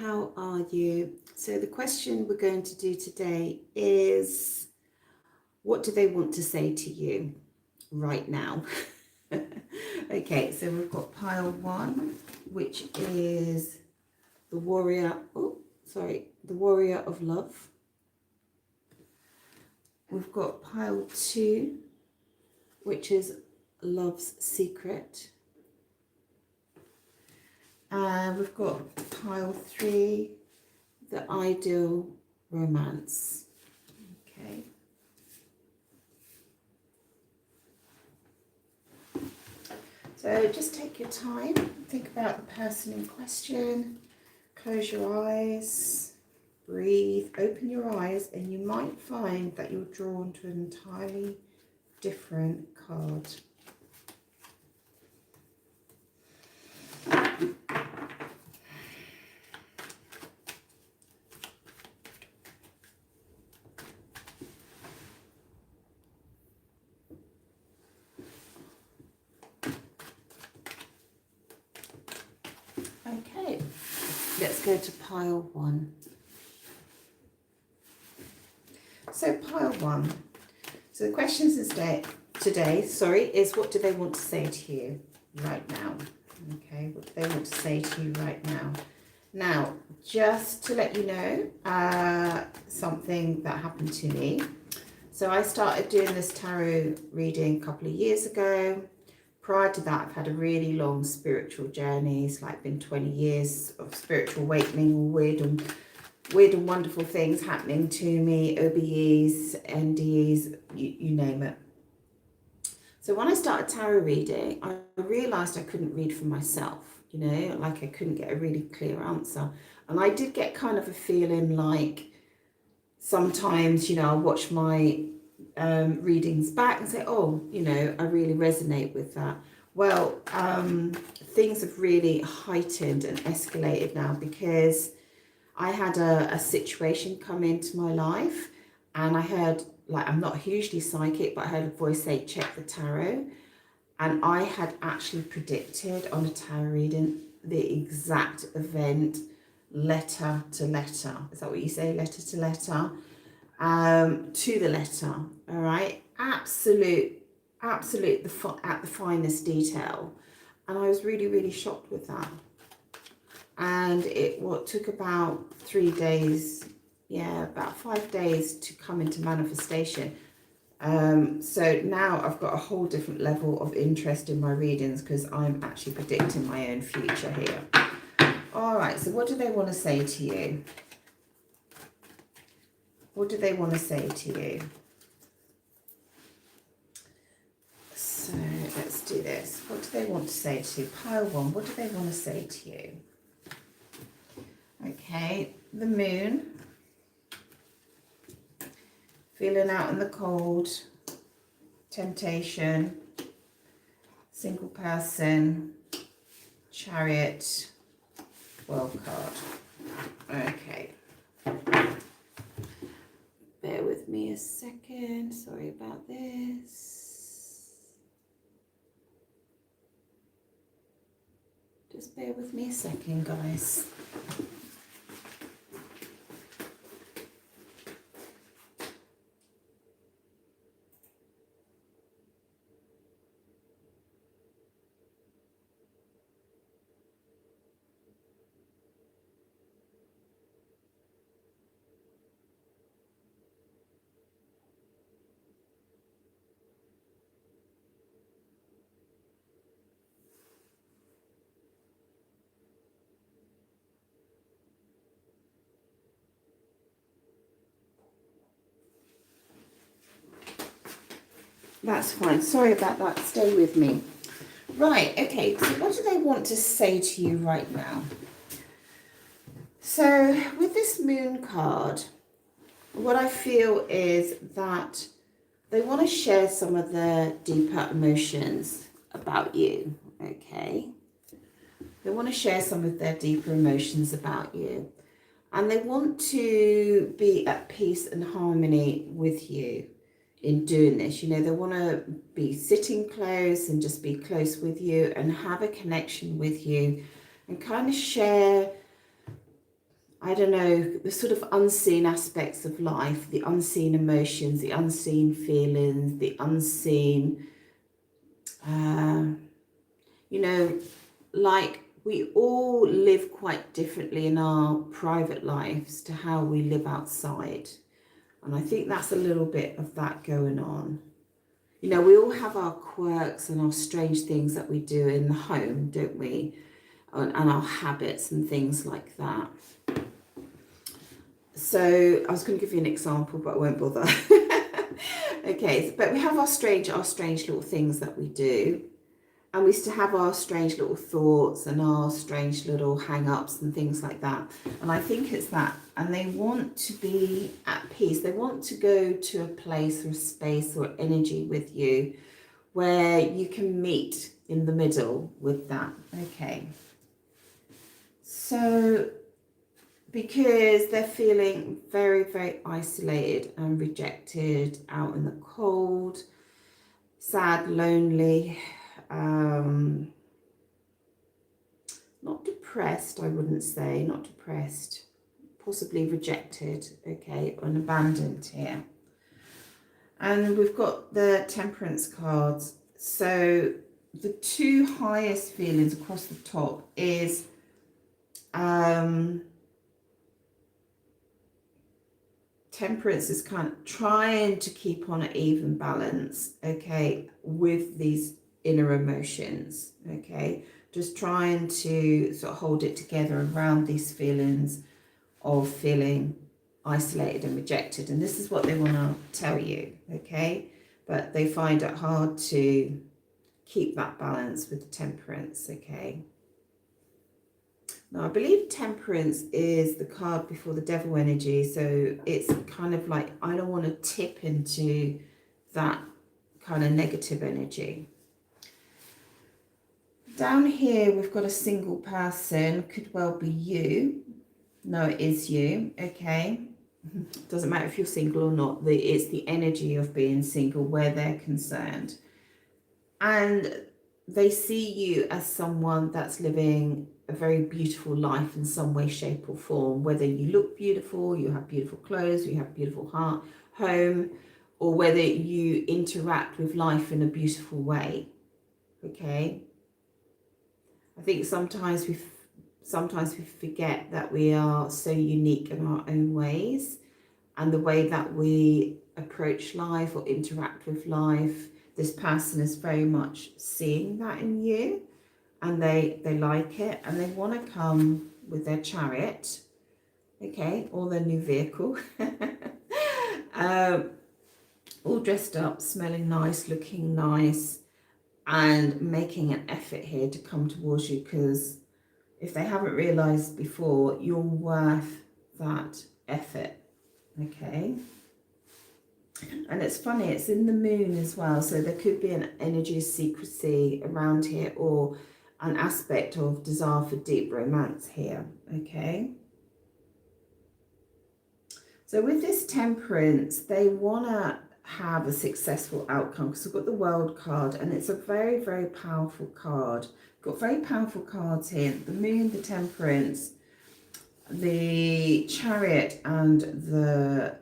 how are you? So the question we're going to do today is, what do they want to say to you right now? Okay, so we've got pile 1, which is the warrior, the warrior of love. We've got pile 2, which is love's secret. And we've got pile 3, the ideal romance. Okay. So just take your time, think about the person in question, close your eyes, breathe, open your eyes, and you might find that you're drawn to an entirely different card. Okay, let's go to pile 1. So pile 1. So the questions today, is what do they want to say to you right now? Okay, what do they want to say to you right now? Now, just to let you know, something that happened to me. So I started doing this tarot reading a couple of years ago. Prior to that, I've had a really long spiritual journey. It's like been 20 years of spiritual awakening, weird and wonderful things happening to me, OBEs, NDEs, you name it. So when I started tarot reading, I realised I couldn't read for myself, like I couldn't get a really clear answer. And I did get kind of a feeling like sometimes, I watch my readings back and say, oh, I really resonate with that. Well, things have really heightened and escalated now because I had a situation come into my life, and I heard, I'm not hugely psychic, but I heard a voice say, check the tarot. And I had actually predicted on a tarot reading the exact event, letter to letter. Is that what you say? Letter to letter? To the letter. All right. Absolute at the finest detail. And I was really, really shocked with that. And it took about 3 days, about 5 days to come into manifestation. So now I've got a whole different level of interest in my readings because I'm actually predicting my own future here. All right, so what do they want to say to you? What do they want to say to you? So let's do this. What do they want to say to you? Pile 1, what do they want to say to you? Okay, the moon. Feeling out in the cold. Temptation. Single person. Chariot. World card. Okay. Bear with me a second. Sorry about this. Just bear with me a second, guys. That's fine. Sorry about that. Stay with me. Right. Okay. So what do they want to say to you right now? So with this moon card, what I feel is that they want to share some of their deeper emotions about you. Okay. They want to share some of their deeper emotions about you. And they want to be at peace and harmony with you in doing this. They want to be sitting close and just be close with you and have a connection with you and kind of share I don't know, the sort of unseen aspects of life, the unseen emotions, the unseen feelings, the unseen, you know, like we all live quite differently in our private lives to how we live outside. And I think that's a little bit of that going on. You know, we all have our quirks and our strange things that we do in the home, don't we? And our habits and things like that. So I was going to give you an example, but I won't bother. Okay, but we have our strange little things that we do. And we still have our strange little thoughts and our strange little hang-ups and things like that. And I think it's that. And they want to be at peace. They want to go to a place or a space or energy with you where you can meet in the middle with that. Okay. So, because they're feeling very, very isolated and rejected, out in the cold, sad, lonely, not depressed, I wouldn't say, not depressed, possibly rejected, okay, and abandoned here. And we've got the Temperance cards. So the two highest feelings across the top is Temperance is kind of trying to keep on an even balance, okay, with these inner emotions, okay, just trying to sort of hold it together around these feelings of feeling isolated and rejected. And this is what they want to tell you, okay, but they find it hard to keep that balance with the Temperance, okay. Now, I believe Temperance is the card before the Devil energy, so it's kind of like, I don't want to tip into that kind of negative energy. Down here, we've got a single person, could well be you. No, it is you, okay. Doesn't matter if you're single or not, it's the energy of being single where they're concerned. And they see you as someone that's living a very beautiful life in some way, shape or form, whether you look beautiful, you have beautiful clothes, you have a beautiful home, or whether you interact with life in a beautiful way, okay? I think sometimes we forget that we are so unique in our own ways, and the way that we approach life or interact with life, this person is very much seeing that in you. And they like it, and they want to come with their chariot, okay, or their new vehicle, all dressed up, smelling nice, looking nice, and making an effort here to come towards you, because if they haven't realised before, you're worth that effort, okay. And it's funny, it's in the moon as well, so there could be an energy of secrecy around here, or an aspect of desire for deep romance here, okay? So with this Temperance, they want to have a successful outcome, because we've got the World card, and it's a very, very powerful card. We've got very powerful cards here. The Moon, the Temperance, the Chariot, and the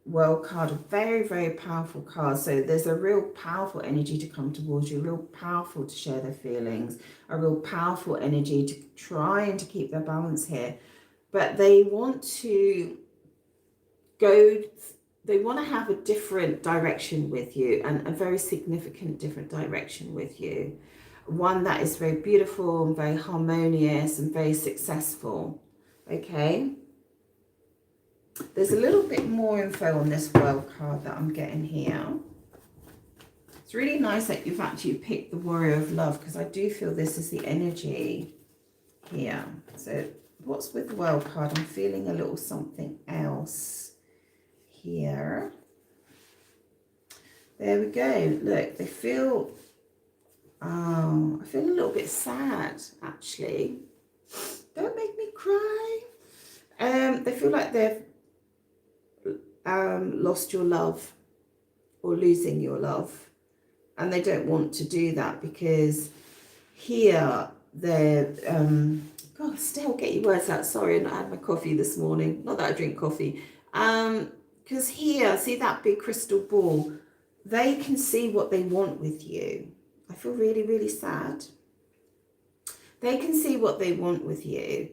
World card are very, very powerful cards. So there's a real powerful energy to come towards you, real powerful to share their feelings, a real powerful energy to try and to keep their balance here. But they want to they want to have a different direction with you, and a very significant different direction with you. One that is very beautiful and very harmonious and very successful, okay? There's a little bit more info on this World card that I'm getting here. It's really nice that you've actually picked the Warrior of Love, because I do feel this is the energy here. So what's with the World card? I'm feeling a little something else here. There we go. Look, they feel, I feel a little bit sad, actually. Don't make me cry. They feel like they've lost your love, or losing your love, and they don't want to do that, because here they're God, still get your words out. Sorry, I've not had my coffee this morning. Not that I drink coffee. Because here, see that big crystal ball? They can see what they want with you. I feel really, really sad. They can see what they want with you.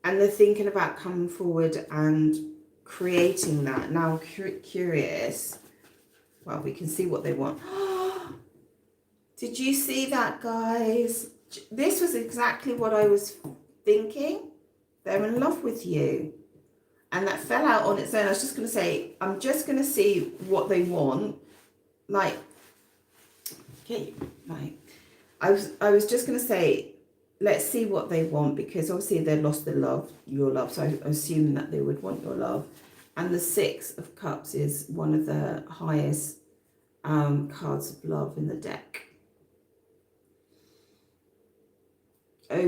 And they're thinking about coming forward and creating that. Now, curious. Well, we can see what they want. Did you see that, guys? This was exactly what I was thinking. They're in love with you. And that fell out on its own. I was just going to say, I'm just going to see what they want. Like, okay, right. I was just going to say, let's see what they want, because obviously they lost their love, your love. So I assume that they would want your love. And the Six of Cups is one of the highest cards of love in the deck. They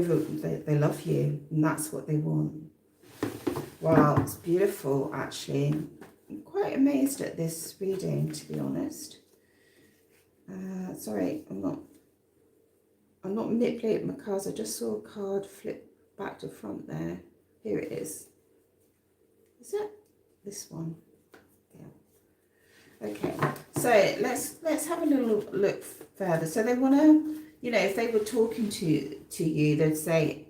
love you, and that's what they want. Wow, it's beautiful, actually. I'm quite amazed at this reading, to be honest. Sorry, I'm not manipulating my cards. I just saw a card flip back to front there. Here it is. Is that this one? Yeah. Okay. So let's have a little look further. So they want to, you know, if they were talking to you, they'd say,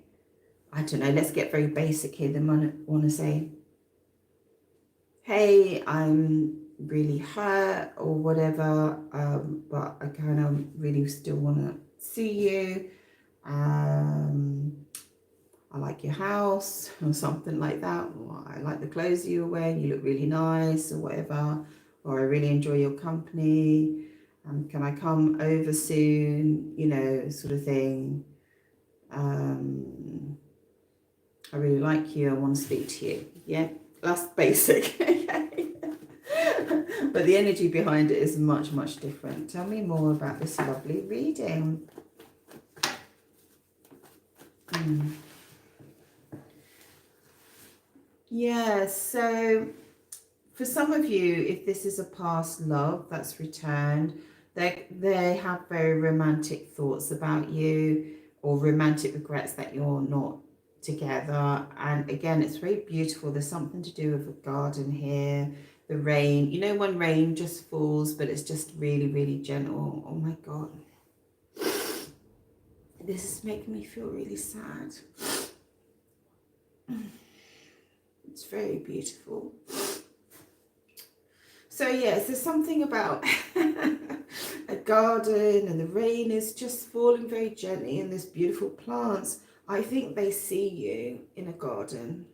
I don't know, let's get very basic here. They want to say, hey, I'm really hurt or whatever, but I kind of really still want to see you. I like your house or something like that. Or I like the clothes you were wearing. You look really nice or whatever. Or I really enjoy your company. Can I come over soon? You know, sort of thing. I really like you. I want to speak to you. Yeah, that's basic. But the energy behind it is much, much different. Tell me more about this lovely reading. Yeah, so for some of you, if this is a past love that's returned, they have very romantic thoughts about you, or romantic regrets that you're not together. And again, it's very beautiful. There's something to do with a garden here, the rain. You know when rain just falls, but it's just really, really gentle. Oh my God. This is making me feel really sad. It's very beautiful. So yes, there's something about a garden, and the rain is just falling very gently, and there's beautiful plants. I think they see you in a garden,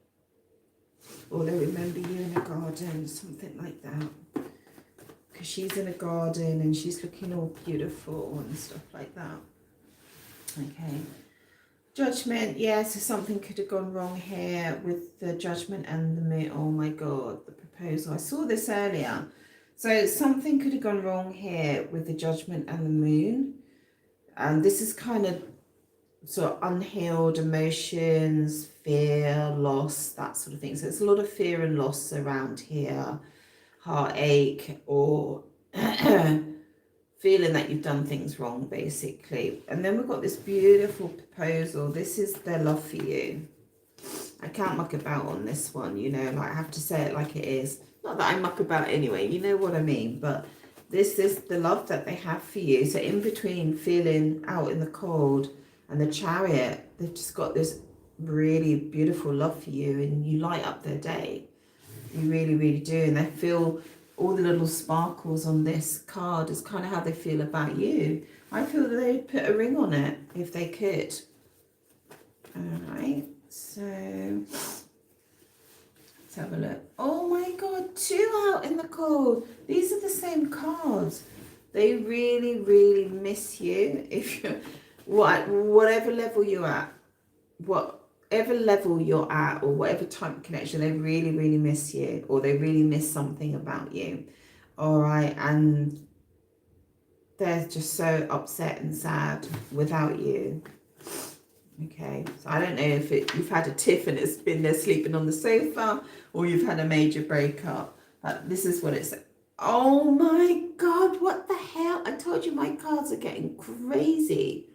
or they remember you in a garden, something like that. Because she's in a garden and she's looking all beautiful and stuff like that. Okay. Judgment, yes, so something could have gone wrong here with the Judgment and the Moon. Oh my God, the proposal. I saw this earlier. So something could have gone wrong here with the Judgment and the Moon. And this is kind of sort of unhealed emotions, fear, loss, that sort of thing. So it's a lot of fear and loss around here. Heartache, or feeling that you've done things wrong, basically. And then we've got this beautiful proposal. This is their love for you. I can't muck about on this one, you know, like I have to say it like it is. Not that I muck about anyway, you know what I mean, but this is the love that they have for you. So in between feeling out in the cold and the Chariot, they've just got this really beautiful love for you, and you light up their day. You really, really do. And they feel all the little sparkles on this card is kind of how they feel about you. I feel that they'd put a ring on it if they could. All right, so let's have a look. Oh my God, 2 out in the cold. These are the same cards. They really, really miss you. If you, whatever level you're at, whatever level you're at, or whatever type of connection, they really, really miss you, or they really miss something about you. All right, and they're just so upset and sad without you. Okay, so I don't know if you've had a tiff and it's been there sleeping on the sofa, or you've had a major breakup, but this is what it's. Oh my God, what the hell? I told you my cards are getting crazy.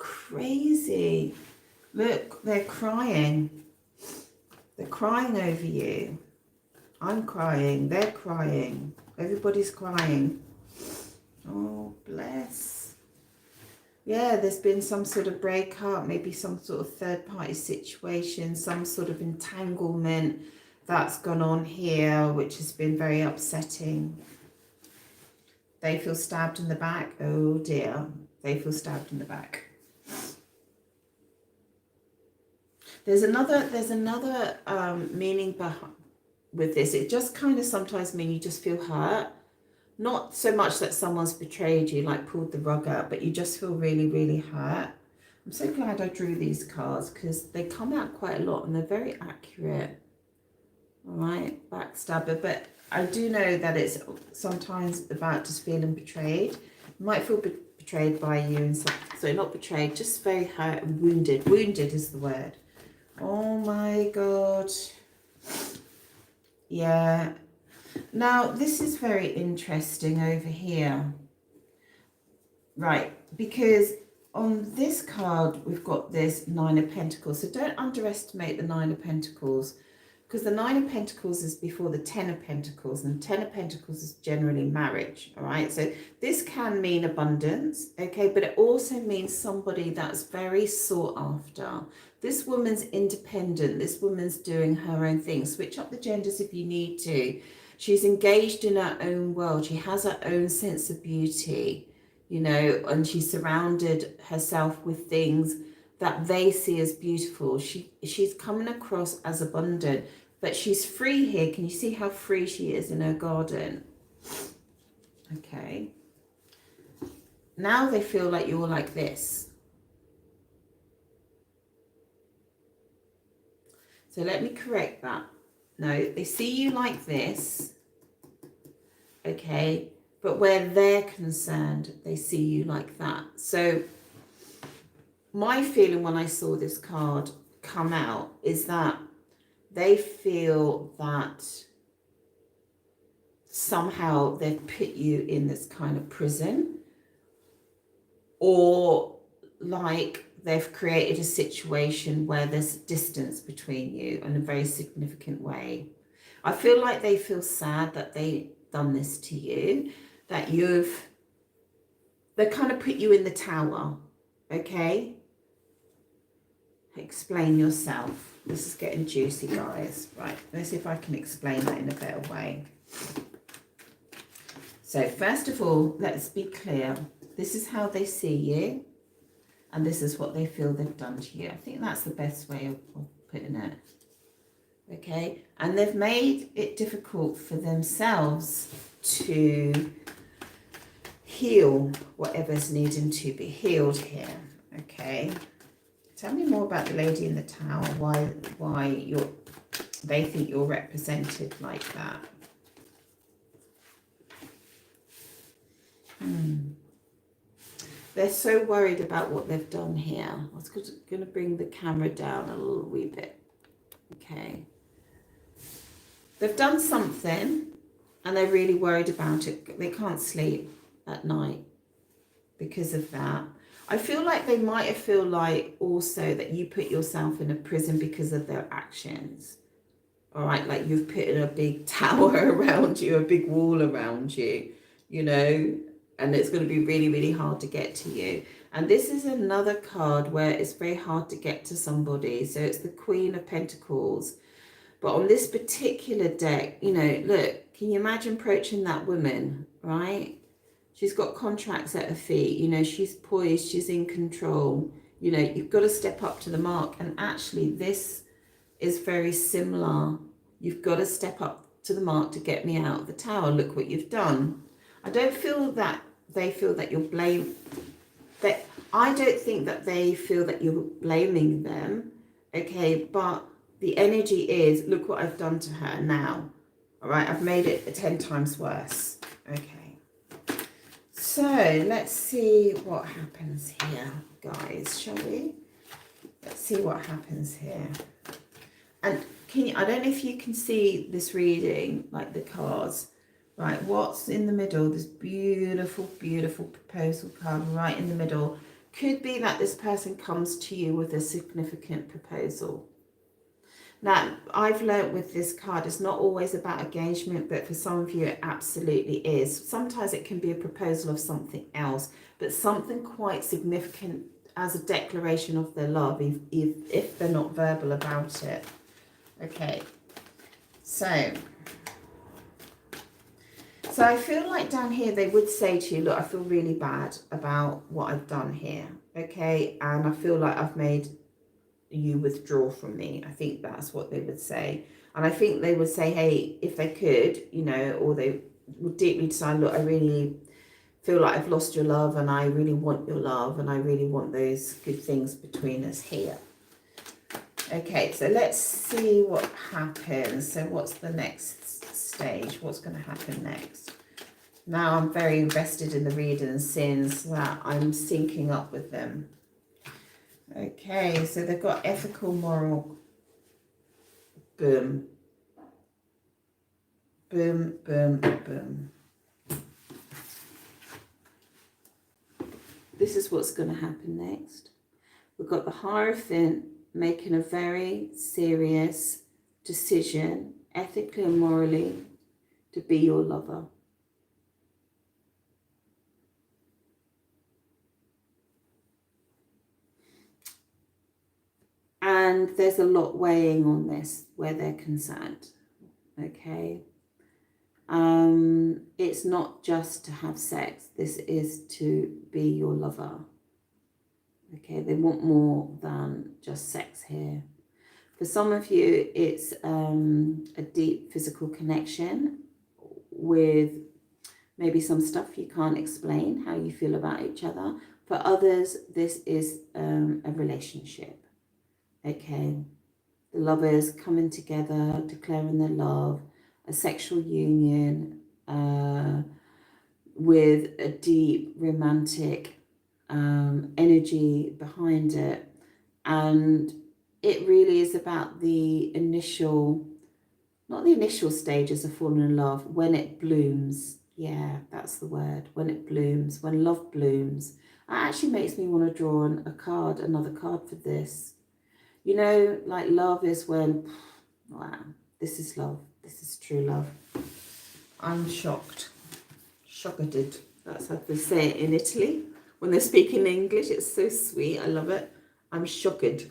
crazy. Look, they're crying. They're crying over you. I'm crying. They're crying. Everybody's crying. Oh, bless. Yeah, there's been some sort of breakup, maybe some sort of third-party situation, some sort of entanglement that's gone on here, which has been very upsetting. They feel stabbed in the back. Oh, dear. They feel stabbed in the back. There's another meaning behind with this. It just kind of sometimes means you just feel hurt. Not so much that someone's betrayed you, like pulled the rug out, but you just feel really, really hurt. I'm so glad I drew these cards because they come out quite a lot and they're very accurate. All right, backstabber. But I do know that it's sometimes about just feeling betrayed. You might feel betrayed by you, and so not betrayed, just very hurt and wounded. Wounded is the word. Oh my God. Yeah. Now, this is very interesting over here. Right, because on this card, we've got this Nine of Pentacles. So don't underestimate the Nine of Pentacles, because the Nine of Pentacles is before the Ten of Pentacles, and the Ten of Pentacles is generally marriage, all right? So this can mean abundance, okay? But it also means somebody that's very sought after. This woman's independent. This woman's doing her own thing. Switch up the genders if you need to. She's engaged in her own world. She has her own sense of beauty, you know, and she's surrounded herself with things that they see as beautiful. She's coming across as abundant, but she's free here. Can you see how free she is in her garden? Okay. Now they feel like you're like this. So let me correct that. No, they see you like this, okay, but where they're concerned, they see you like that. So my feeling when I saw this card come out is that they feel that somehow they've put you in this kind of prison, or like they've created a situation where there's distance between you in a very significant way. I feel like they feel sad that they've done this to you, that they kind of put you in the tower, okay? Explain yourself. This is getting juicy, guys. Right, let's see if I can explain that in a better way. So first of all, let's be clear. This is how they see you, and this is what they feel they've done to you. I think that's the best way of putting it. Okay, and they've made it difficult for themselves to heal whatever's needing to be healed here. Okay, tell me more about the lady in the tower. Why they think you're represented like that. They're so worried about what they've done here. I was going to bring the camera down a little wee bit. Okay. They've done something and they're really worried about it. They can't sleep at night because of that. I feel like they might have feel like also that you put yourself in a prison because of their actions. All right, like you've put in a big tower around you, a big wall around you, you know, and it's going to be really, really hard to get to you. And this is another card where it's very hard to get to somebody. So it's the Queen of Pentacles. But on this particular deck, you know, look, can you imagine approaching that woman, right? She's got contracts at her feet. You know, she's poised, she's in control. You know, you've got to step up to the mark. And actually, this is very similar. You've got to step up to the mark to get me out of the tower. Look what you've done. I don't feel that they feel that you're I don't think that they feel that you're blaming them, okay? But the energy is, look what I've done to her now, all right? I've made it 10 times worse, okay? So let's see what happens here, guys, shall we? Let's see what happens here. And I don't know if you can see this reading, like the cards. Right, what's in the middle? This beautiful, beautiful proposal card right in the middle. Could be that this person comes to you with a significant proposal. Now, I've learnt with this card, it's not always about engagement, but for some of you it absolutely is. Sometimes it can be a proposal of something else, but something quite significant as a declaration of their love, if they're not verbal about it. Okay, so I feel like down here they would say to you, look, I feel really bad about what I've done here, okay? And I feel like I've made you withdraw from me. I think that's what they would say. And I think they would say, hey, if they could, you know, or they would deeply decide, look, I really feel like I've lost your love and I really want your love and I really want those good things between us here. Okay, so let's see what happens. So what's the next stage? What's going to happen next? Now I'm very invested in the reading since that I'm syncing up with them. Okay, so they've got ethical, moral, boom, boom, boom, boom. This is what's going to happen next. We've got the Hierophant making a very serious decision, ethically and morally, to be your lover. And there's a lot weighing on this where they're concerned, okay? It's not just to have sex. This is to be your lover, okay? They want more than just sex here. For some of you, it's a deep physical connection with maybe some stuff you can't explain, how you feel about each other. For others, this is a relationship. Okay, the lovers coming together, declaring their love, a sexual union with a deep romantic energy behind it. And it really is about the initial, not the initial stages of falling in love, when it blooms. Yeah, that's the word, when it blooms, when love blooms. It actually makes me want to draw on a card, another card for this. You know, like love is when, wow, this is love. This is true love. I'm shocked. Shocked. That's how they say it in Italy. When they're speaking English, it's so sweet. I love it. I'm shocked.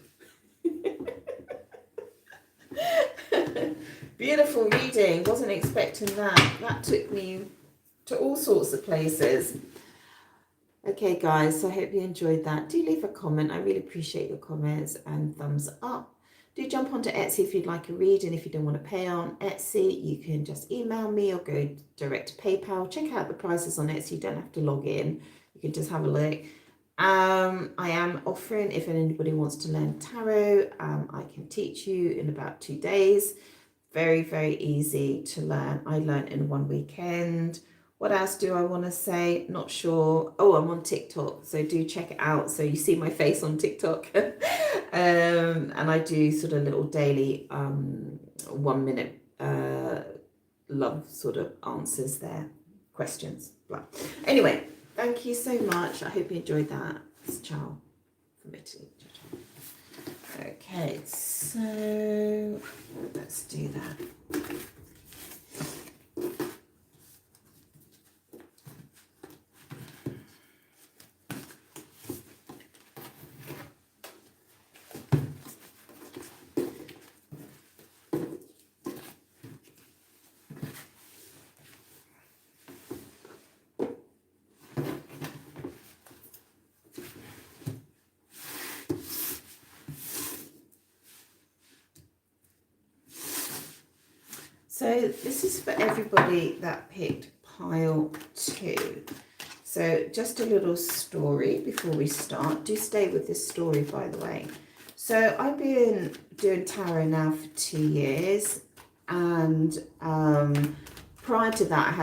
Beautiful reading. Wasn't expecting that. That took me to all sorts of places. Okay, guys, so I hope you enjoyed that. Do leave a comment. I really appreciate your comments and thumbs up. Do jump onto Etsy if you'd like a read, and if you don't want to pay on Etsy, you can just email me or go direct to PayPal. Check out the prices on Etsy. You don't have to log in. You can just have a look. I am offering, if anybody wants to learn tarot, I can teach you in about 2 days. Very, very easy to learn. I learned in one weekend. What else do I want to say? Not sure. Oh, I'm on TikTok, so do check it out. So you see my face on TikTok. And I do sort of little daily 1 minute love sort of answers there, questions. Blah. Anyway, thank you so much. I hope you enjoyed that. It's ciao from Italy. Okay, so let's do that. So this is for everybody that picked pile 2. So just a little story before we start. Do stay with this story, by the way. So I've been doing tarot now for 2 years, and prior to that,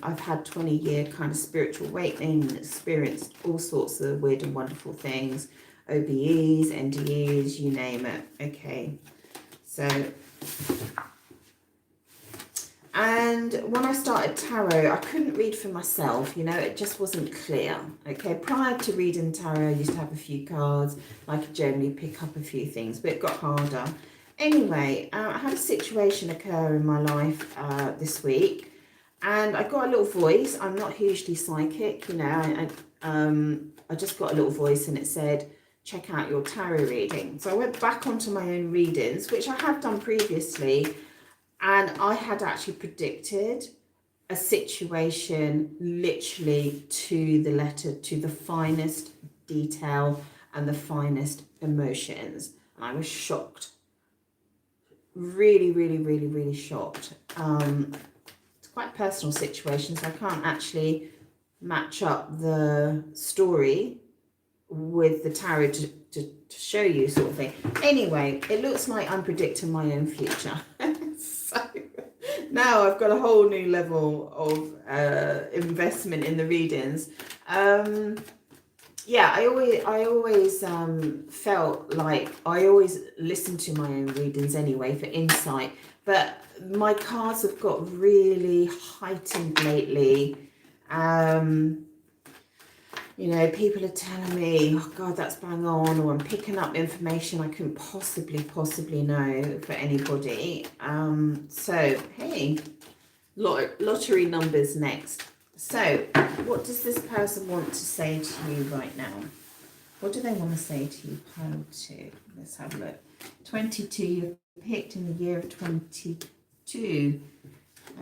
I've had 20-year kind of spiritual awakening, experienced all sorts of weird and wonderful things, OBEs, NDEs, you name it. Okay, so. And when I started tarot, I couldn't read for myself, you know, it just wasn't clear. Okay, prior to reading tarot, I used to have a few cards. I could generally pick up a few things, but it got harder. Anyway, I had a situation occur in my life this week, and I got a little voice. I'm not hugely psychic, you know, I just got a little voice and it said, check out your tarot reading. So I went back onto my own readings, which I have done previously, and I had actually predicted a situation literally to the letter, to the finest detail and the finest emotions. And I was shocked. Really, really, really, really shocked. It's quite a personal situation, so I can't actually match up the story with the tarot to show you, sort of thing. Anyway, it looks like I'm predicting my own future. So now I've got a whole new level of investment in the readings. Yeah, I always felt like I always listen to my own readings anyway for insight, but my cards have got really heightened lately. You know, people are telling me, oh God, that's bang on, or I'm picking up information I couldn't possibly know for anybody. So, hey, lottery numbers next. So, what does this person want to say to you right now? What do they want to say to you, pile 2? Let's have a look. 22, you picked in the year of 22.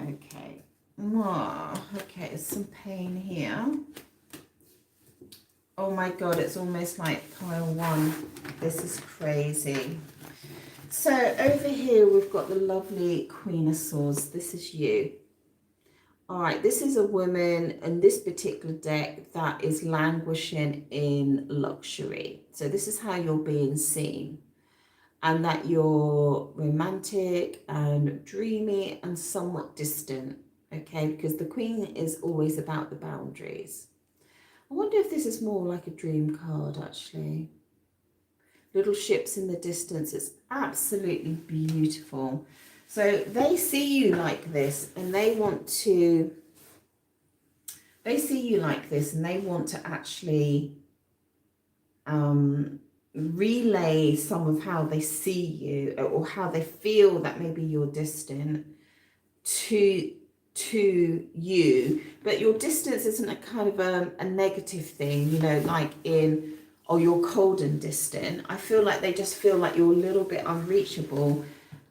Okay. Oh, okay, there's some pain here. Oh my God, it's almost like pile 1. This is crazy. So over here, we've got the lovely Queen of Swords. This is you. All right, this is a woman in this particular deck that is languishing in luxury. So this is how you're being seen. And that you're romantic and dreamy and somewhat distant. Okay, because the Queen is always about the boundaries. I wonder if this is more like a dream card, actually. Little ships in the distance. It's absolutely beautiful. So they see you like this, and they want to, actually relay some of how they see you, or how they feel that maybe you're distant to you, but your distance isn't a kind of a negative thing, you know, like in, oh, you're cold and distant. I feel like they just feel like you're a little bit unreachable.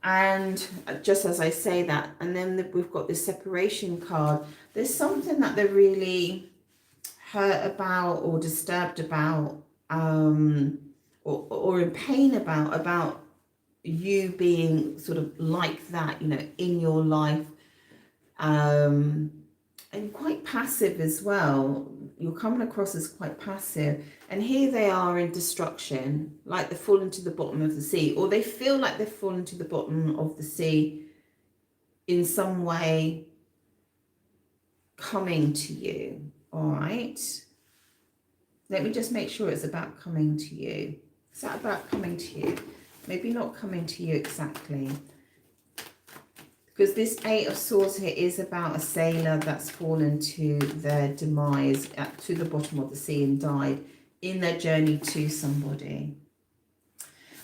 And just as I say that, and then we've got this separation card, there's something that they're really hurt about or disturbed about, or in pain about you being sort of like that, you know, in your life. And quite passive as well. You're coming across as quite passive, and here they are in destruction, like they've fallen to the bottom of the sea, or they feel like they've fallen to the bottom of the sea in some way, coming to you. All right, let me just make sure it's about coming to you. Is that about coming to you? Maybe not coming to you exactly. Because this 8 of Swords here is about a sailor that's fallen to their demise, to the bottom of the sea, and died in their journey to somebody.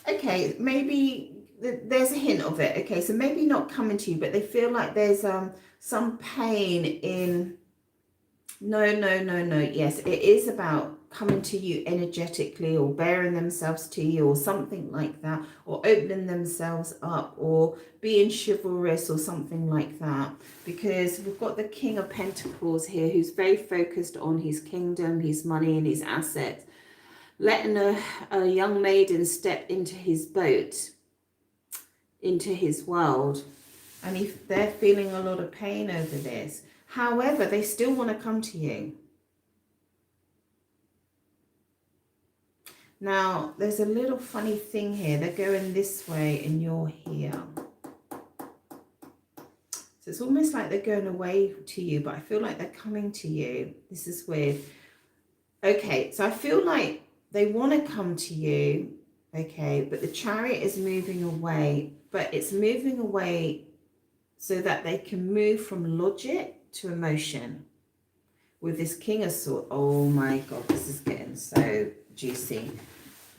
Okay, maybe there's a hint of it. Okay, so maybe not coming to you, but they feel like there's some pain in... No. Yes, it is about coming to you energetically, or bearing themselves to you, or something like that, or opening themselves up, or being chivalrous, or something like that. Because we've got the King of Pentacles here, who's very focused on his kingdom, his money, and his assets. Letting a young maiden step into his boat, into his world. And if they're feeling a lot of pain over this, however, they still want to come to you. Now, there's a little funny thing here. They're going this way and you're here. So it's almost like they're going away to you, but I feel like they're coming to you. This is weird. Okay, so I feel like they want to come to you, okay, but the Chariot is moving away, but it's moving away so that they can move from logic to emotion. With this King of Swords, oh my God, this is getting so juicy.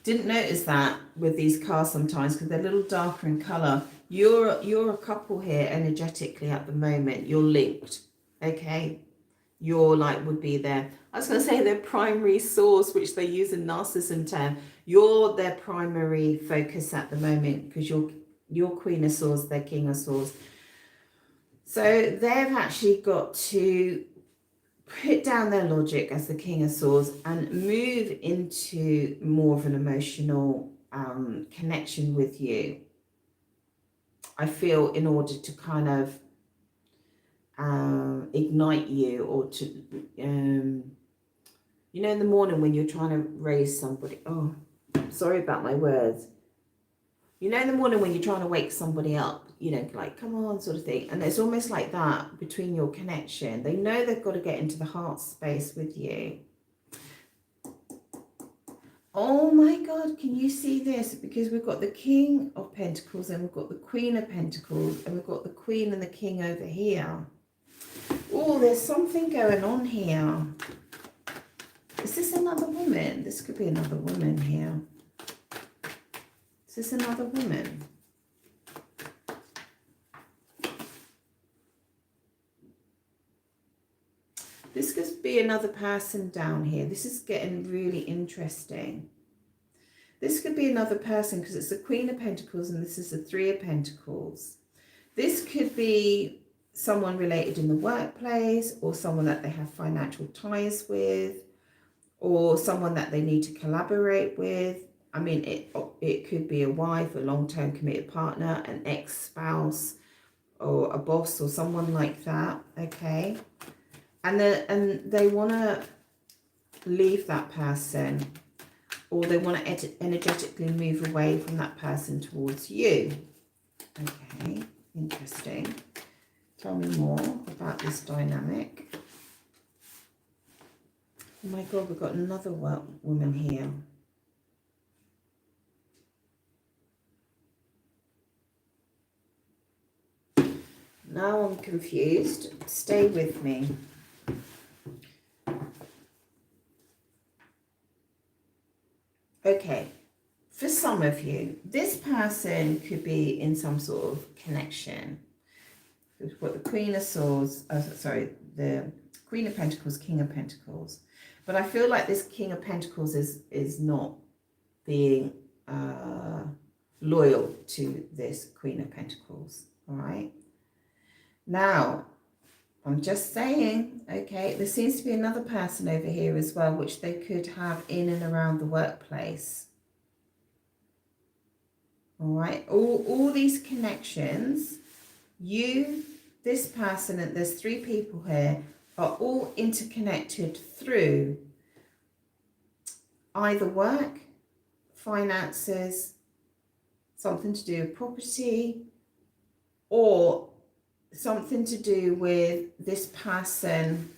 Didn't notice that with these cards sometimes because they're a little darker in colour. You're a couple here energetically at the moment. You're linked, okay? Your light would be there. I was going to say their primary source, which they use in narcissism term. You're their primary focus at the moment because you're Queen of Swords, they're King of Swords. So they've actually got to put down their logic as the King of Swords and move into more of an emotional connection with you. I feel in order to kind of ignite you, or to, you know, in the morning when you're trying to raise somebody. Oh, sorry about my words. You know, in the morning when you're trying to wake somebody up, you know, like, come on, sort of thing. And it's almost like that between your connection. They know they've got to get into the heart space with you. Oh my God, can you see this? Because we've got the King of Pentacles and we've got the Queen of Pentacles and we've got the Queen and the King over here. Oh, there's something going on here. Is this another woman? This could be another woman here. Is this another woman? This could be another person down here. This is getting really interesting. This could be another person because it's the Queen of Pentacles and this is the Three of Pentacles. This could be someone related in the workplace, or someone that they have financial ties with, or someone that they need to collaborate with. I mean, it could be a wife, a long-term committed partner, an ex-spouse, or a boss, or someone like that, okay? And they want to leave that person, or they want to energetically move away from that person towards you. Okay, interesting. Tell me more about this dynamic. Oh my God, we've got another woman here. Now I'm confused. Stay with me. Okay, for some of you, this person could be in some sort of connection. We've got the Queen of Swords, the Queen of Pentacles, King of Pentacles. But I feel like this King of Pentacles is not being loyal to this Queen of Pentacles, all right? Now, I'm just saying, okay, there seems to be another person over here as well, which they could have in and around the workplace. All right, all these connections, you, this person, and there's three people here, are all interconnected through either work, finances, something to do with property, or something to do with this person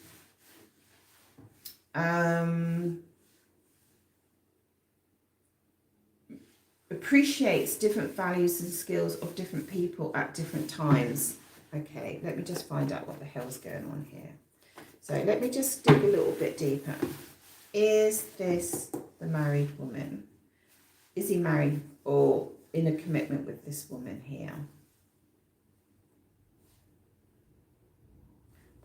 appreciates different values and skills of different people at different times. Okay, let me just find out what the hell's going on here. So let me just dig a little bit deeper. Is this the married woman? Is he married or in a commitment with this woman here?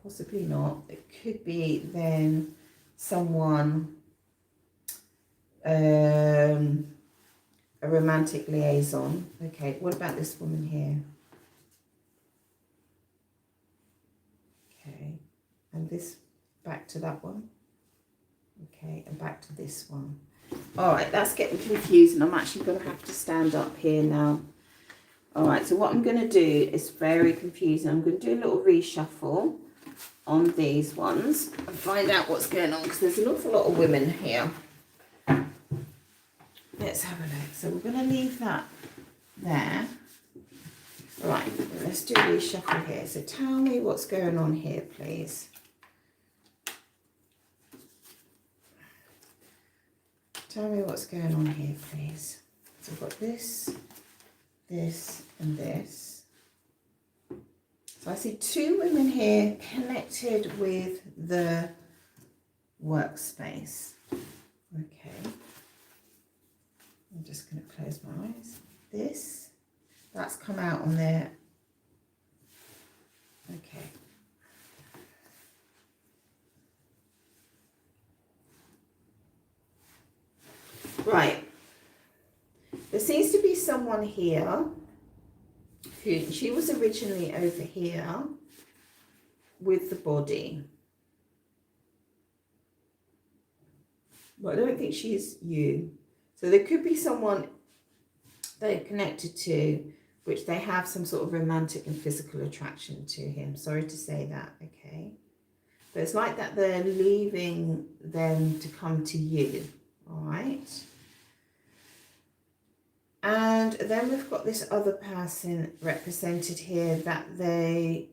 Possibly not. It could be then someone, a romantic liaison. Okay, what about this woman here? Okay, and this, back to that one. Okay, and back to this one. All right, that's getting confusing. I'm actually going to have to stand up here now. All right, so what I'm going to do is very confusing. I'm going to do a little reshuffle on these ones and find out what's going on, because there's an awful lot of women here. Let's have a look. So we're going to leave that there. Right, let's do a reshuffle here. So tell me what's going on here, please. Tell me what's going on here, please. So we've got this, this, and this. So I see two women here connected with the workspace. Okay. I'm just going to close my eyes. That's come out on there. Okay. Right. There seems to be someone here who, she was originally over here with the body. But I don't think she's you. So there could be someone they're connected to, which they have some sort of romantic and physical attraction to him. Sorry to say that, okay? But it's like that they're leaving them to come to you, all right? And then we've got this other person represented here that they,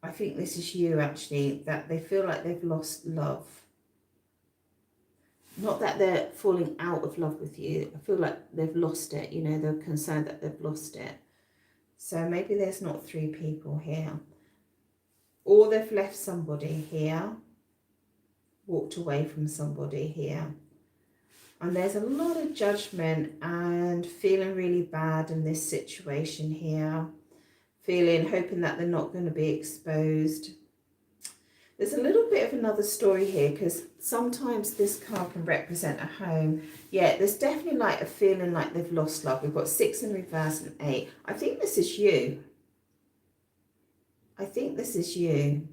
I think this is you actually, that they feel like they've lost love. Not that they're falling out of love with you. I feel like they've lost it. You know, they're concerned that they've lost it. So maybe there's not three people here. Or they've left somebody here, walked away from somebody here. And there's a lot of judgment and feeling really bad in this situation here. Hoping that they're not going to be exposed. There's a little bit of another story here, because sometimes this card can represent a home. Yeah, there's definitely like a feeling like they've lost love. We've got 6 in reverse and 8. I think this is you. I think this is you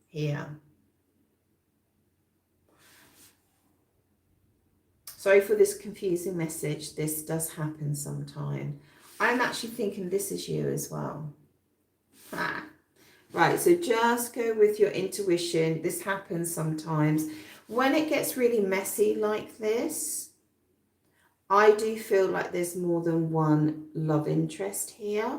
here. Sorry for this confusing message. This does happen sometime. I'm actually thinking this is you as well. Ah. Right, so just go with your intuition. This happens sometimes. When it gets really messy like this, I do feel like there's more than one love interest here.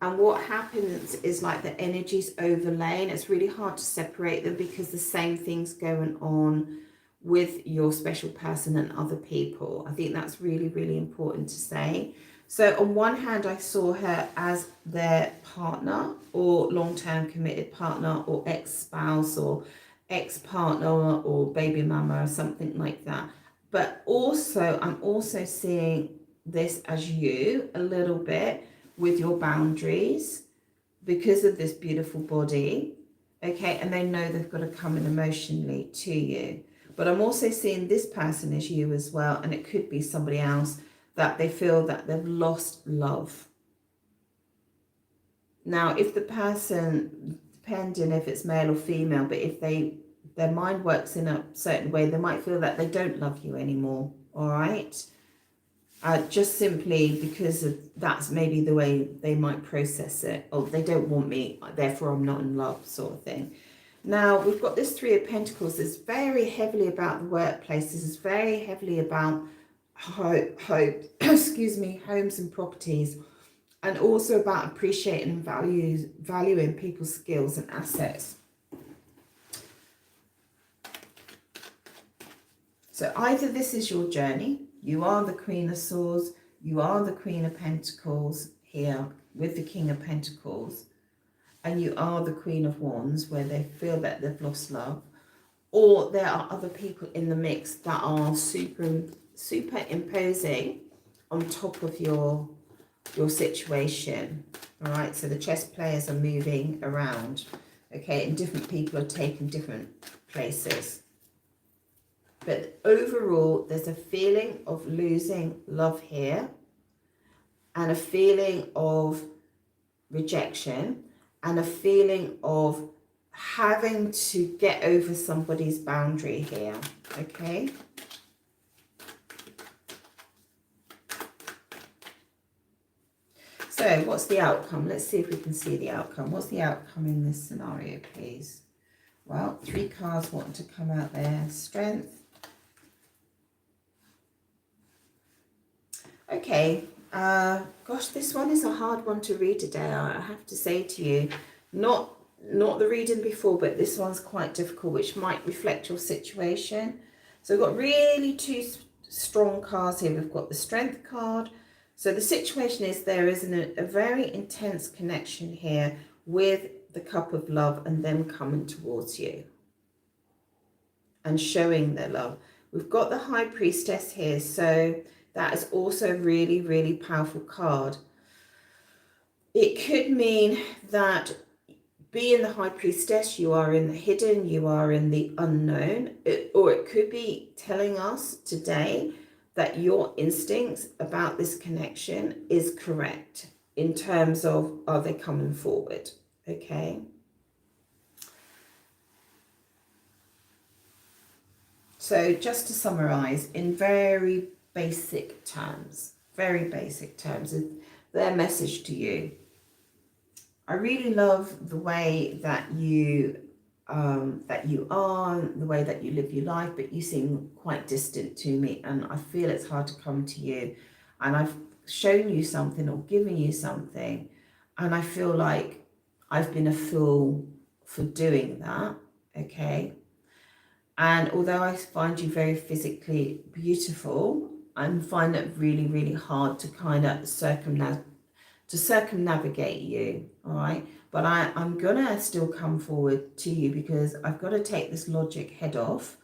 And what happens is like the energies overlay, and it's really hard to separate them because the same thing's going on with your special person and other people. I think that's really, really important to say. So on one hand, I saw her as their partner or long-term committed partner or ex-spouse or ex-partner or baby mama or something like that. But also, I'm also seeing this as you a little bit with your boundaries because of this beautiful body. Okay, and they know they've got to come in emotionally to you. But I'm also seeing this person as you as well, and it could be somebody else that they feel that they've lost love. Now, if the person, depending if it's male or female, but if their mind works in a certain way, they might feel that they don't love you anymore, all right? Just simply because of that's maybe the way they might process it. Oh, they don't want me, therefore I'm not in love, sort of thing. Now, we've got this 3 of Pentacles. It's very heavily about the workplace. This is very heavily about excuse me, homes and properties, and also about appreciating and valuing people's skills and assets. So either this is your journey, you are the Queen of Swords, you are the Queen of Pentacles here with the King of Pentacles, and you are the Queen of Wands where they feel that they've lost love, or there are other people in the mix that are superimposing on top of your situation. All right, so the chess players are moving around, okay, and different people are taking different places. But overall, there's a feeling of losing love here, and a feeling of rejection, and a feeling of having to get over somebody's boundary here, okay? So what's the outcome? Let's see if we can see the outcome. What's the outcome in this scenario, please? Well, 3 cards wanting to come out there. Strength. Okay. Gosh, this one is a hard one to read today. I have to say to you, not the reading before, but this one's quite difficult, which might reflect your situation. So we've got really 2 strong cards here. We've got the Strength card. So the situation is there is a very intense connection here with the cup of love and them coming towards you and showing their love. We've got the High Priestess here, so that is also a really, really powerful card. It could mean that being the High Priestess, you are in the hidden, you are in the unknown, or it could be telling us today that your instincts about this connection is correct in terms of, are they coming forward? Okay. So just to summarize, in very basic terms, their message to you. I really love the way that you are, the way that you live your life, but you seem quite distant to me, and I feel it's hard to come to you. And I've shown you something or given you something, and I feel like I've been a fool for doing that, okay? And although I find you very physically beautiful, I find it really, really hard to kind of circumnavigate you, all right? But I'm gonna still come forward to you because I've got to take this logic head off,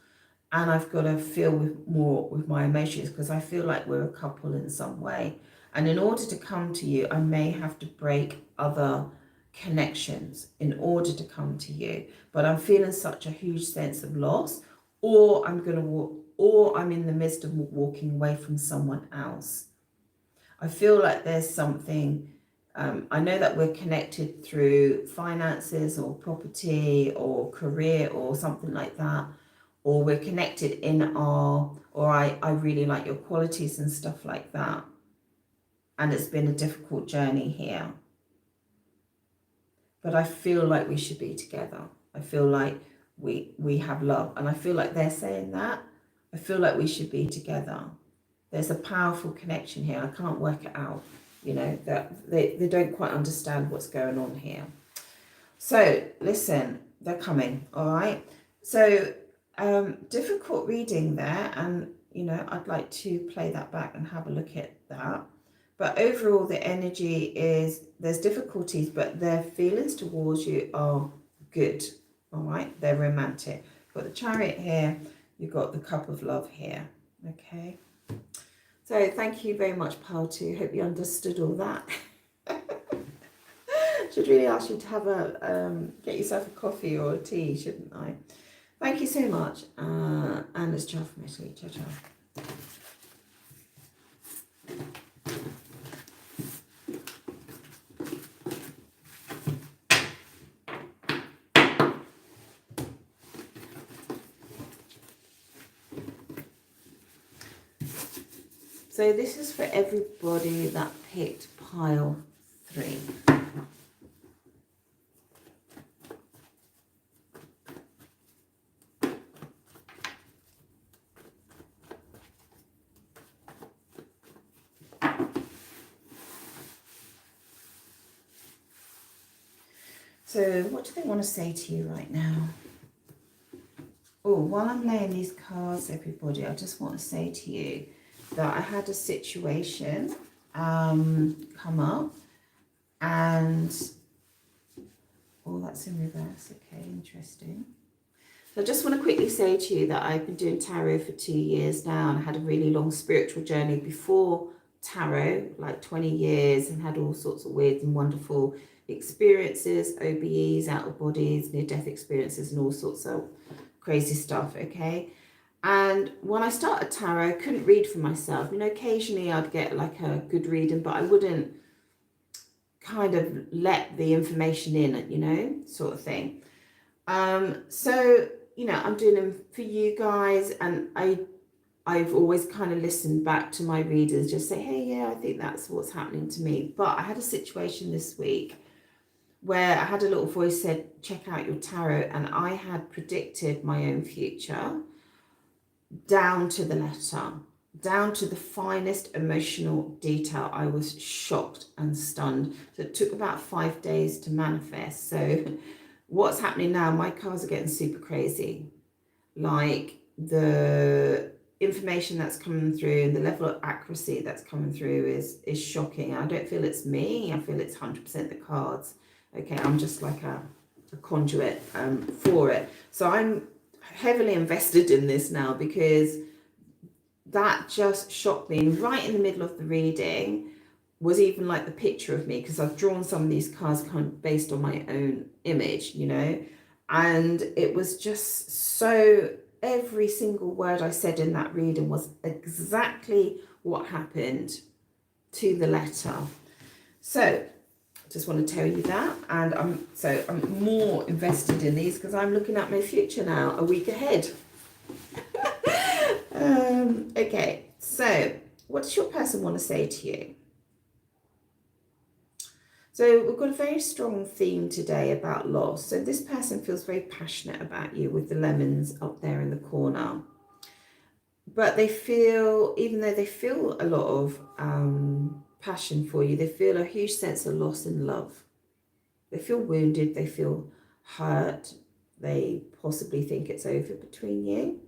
and I've got to feel more with my emotions, because I feel like we're a couple in some way. And in order to come to you, I may have to break other connections in order to come to you. But I'm feeling such a huge sense of loss, or I'm gonna walk, or I'm in the midst of walking away from someone else. I feel like there's something. I know that we're connected through finances or property or career or something like that, or we're connected in our, or I really like your qualities and stuff like that. And it's been a difficult journey here. But I feel like we should be together. I feel like we have love. And I feel like they're saying that. I feel like we should be together. There's a powerful connection here. I can't work it out. You know, that they don't quite understand what's going on here. So listen, they're coming, all right? So difficult reading there, and you know, I'd like to play that back and have a look at that. But overall, the energy is, there's difficulties, but their feelings towards you are good, all right? They're romantic. You've got the Chariot here, you've got the Cup of Love here, okay? So thank you very much, Pile 2. Hope you understood all that. Should really ask you to have get yourself a coffee or a tea, shouldn't I? Thank you so much. And it's ciao from Italy. Ciao, ciao. So this is for everybody that picked pile 3. So what do they want to say to you right now? Oh, while I'm laying these cards, everybody, I just want to say to you that I had a situation come up, and oh, that's in reverse. Okay, interesting. So I just want to quickly say to you that I've been doing tarot for 2 years now, and I had a really long spiritual journey before tarot, like 20 years, and had all sorts of weird and wonderful experiences, OBEs, out of bodies, near-death experiences, and all sorts of crazy stuff, okay? And when I started tarot, I couldn't read for myself. You know, occasionally I'd get like a good reading, but I wouldn't kind of let the information in, you know, sort of thing. So, you know, I'm doing them for you guys, and I've always kind of listened back to my readers, just say, hey, yeah, I think that's what's happening to me. But I had a situation this week where I had a little voice said, check out your tarot, and I had predicted my own future down to the letter, down to the finest emotional detail. I was shocked and stunned. So it took about 5 days to manifest. So what's happening now, my cards are getting super crazy. Like the information that's coming through and the level of accuracy that's coming through is shocking. I don't feel it's me. I feel it's 100% the cards. Okay, I'm just like a conduit for it. So I'm heavily invested in this now, because that just shocked me. And right in the middle of the reading was even like the picture of me, because I've drawn some of these cards kind of based on my own image, you know, and it was just so, every single word I said in that reading was exactly what happened to the letter. So just want to tell you that, and I'm more invested in these because I'm looking at my future now, a week ahead. Okay, so what does your person want to say to you? So we've got a very strong theme today about loss. So this person feels very passionate about you with the lemons up there in the corner. But they feel, even though they feel a lot of passion for you, they feel a huge sense of loss and love. They feel wounded, they feel hurt, they possibly think it's over between you.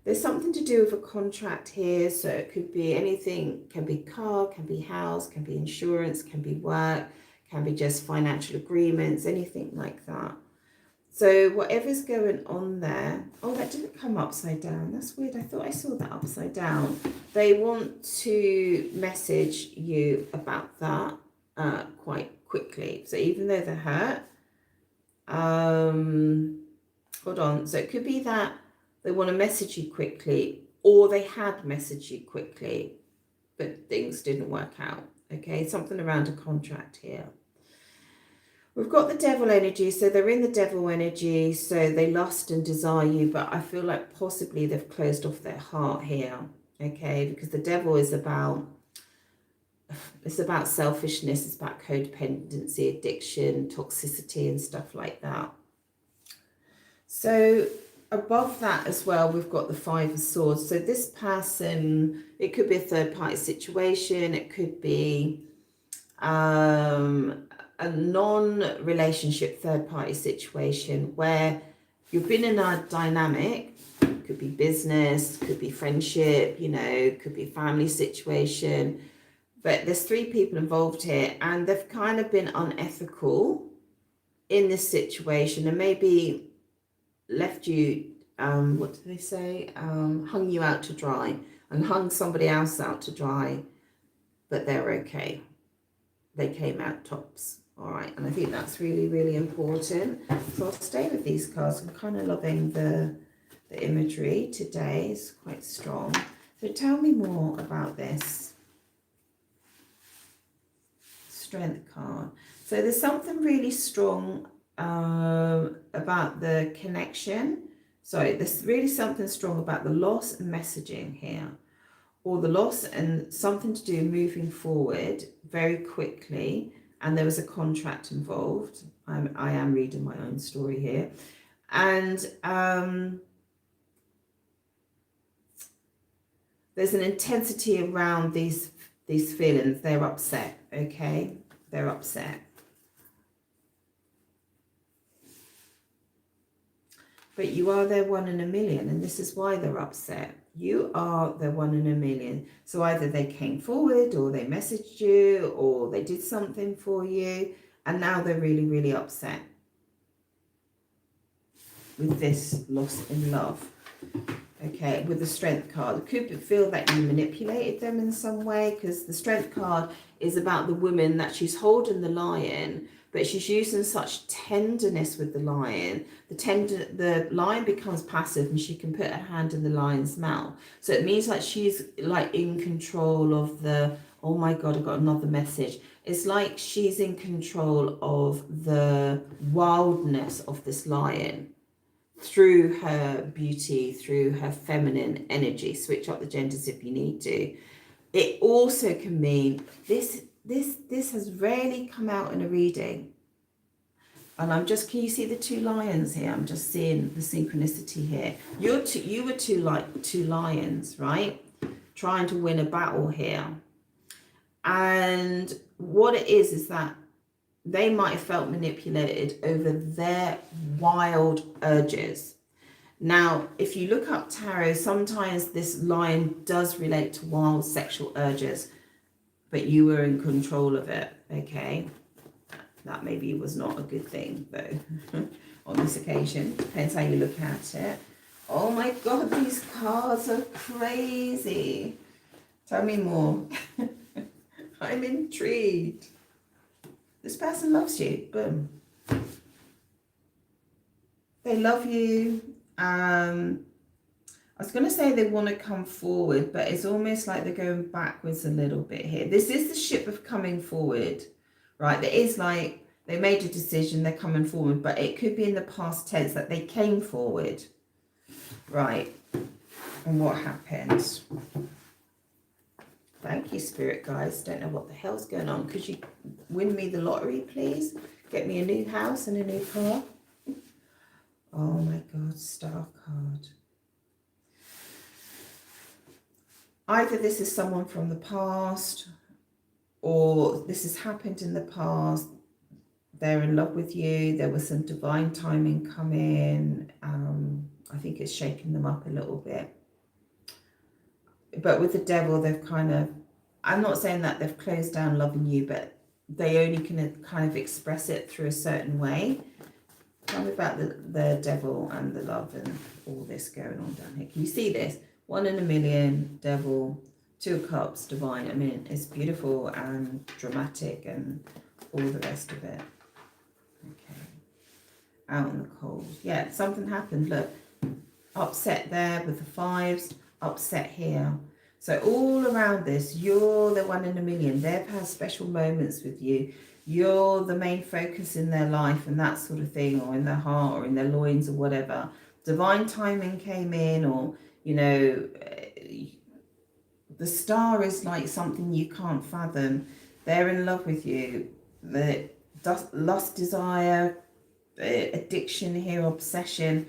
There's something to do with a contract here, so it could be anything, can be car, can be house, can be insurance, can be work, can be just financial agreements, anything like that. So whatever's going on there, oh, that didn't come upside down. That's weird. I thought I saw that upside down. They want to message you about that quite quickly. So even though they're hurt, hold on. So it could be that they want to message you quickly, or they had messaged you quickly, but things didn't work out. Okay, something around a contract here. We've got the devil energy, so they're in the devil energy, so they lust and desire you, but I feel like possibly they've closed off their heart here, okay, because the devil is about, it's about selfishness, it's about codependency, addiction, toxicity and stuff like that. So above that as well, we've got the Five of Swords. So this person, it could be a third-party situation, it could be a non-relationship third-party situation where you've been in a dynamic, could be business, could be friendship, you know, could be family situation, but there's three people involved here, and they've kind of been unethical in this situation and maybe left you, what do they say, hung you out to dry and hung somebody else out to dry, but they're okay. They came out tops. All right, and I think that's really, really important. So I'll stay with these cards. I'm kind of loving the imagery today. It's quite strong. So tell me more about this Strength card. So there's something really strong about the connection. Sorry, there's really something strong about the loss and messaging here, or the loss and something to do moving forward very quickly, and there was a contract involved. I am reading my own story here, and there's an intensity around these feelings. They're upset, okay? They're upset. But you are their one in a million, and this is why they're upset. You are their one in a million. So either they came forward, or they messaged you, or they did something for you, and now they're really, really upset with this loss in love. Okay, with the Strength card, it could feel that you manipulated them in some way, because the Strength card is about the woman that she's holding the lion, but she's using such tenderness with the lion. The lion becomes passive, and she can put her hand in the lion's mouth. So it means like she's like in control of the, oh my God, I got another message. It's like she's in control of the wildness of this lion through her beauty, through her feminine energy. Switch up the genders if you need to. It also can mean this has rarely come out in a reading. And I'm just, can you see the two lions here? I'm just seeing the synchronicity here. You were two lions, right? Trying to win a battle here. And what it is that they might have felt manipulated over their wild urges. Now, if you look up tarot, sometimes this lion does relate to wild sexual urges, but you were in control of it, okay? That maybe was not a good thing, though, on this occasion. Depends how you look at it. Oh my God, these cards are crazy. Tell me more. I'm intrigued. This person loves you. Boom. They love you. I was going to say they want to come forward, but it's almost like they're going backwards a little bit here. This is the ship of coming forward, right? There is like they made a decision, they're coming forward, but it could be in the past tense that they came forward, right? And what happened? Thank you, Spirit guys. Don't know what the hell's going on. Could you win me the lottery, please? Get me a new house and a new car. Oh my God, Star card. Either this is someone from the past, or this has happened in the past. They're in love with you. There was some divine timing come in. I think it's shaking them up a little bit. But with the devil, they've kind of, I'm not saying that they've closed down loving you, but they only can kind of express it through a certain way. Tell me about the devil and the love and all this going on down here. Can you see this? 1 in a million, devil, 2 of cups, divine. I mean, it's beautiful and dramatic and all the rest of it. Okay. Out in the cold. Yeah, something happened. Look, upset there with the 5s, upset here. So all around this, you're the 1 in a million. They've had special moments with you. You're the main focus in their life and that sort of thing, or in their heart or in their loins or whatever. Divine timing came in, or, you know, the star is like something you can't fathom. They're in love with you. The lust, desire, addiction here, obsession,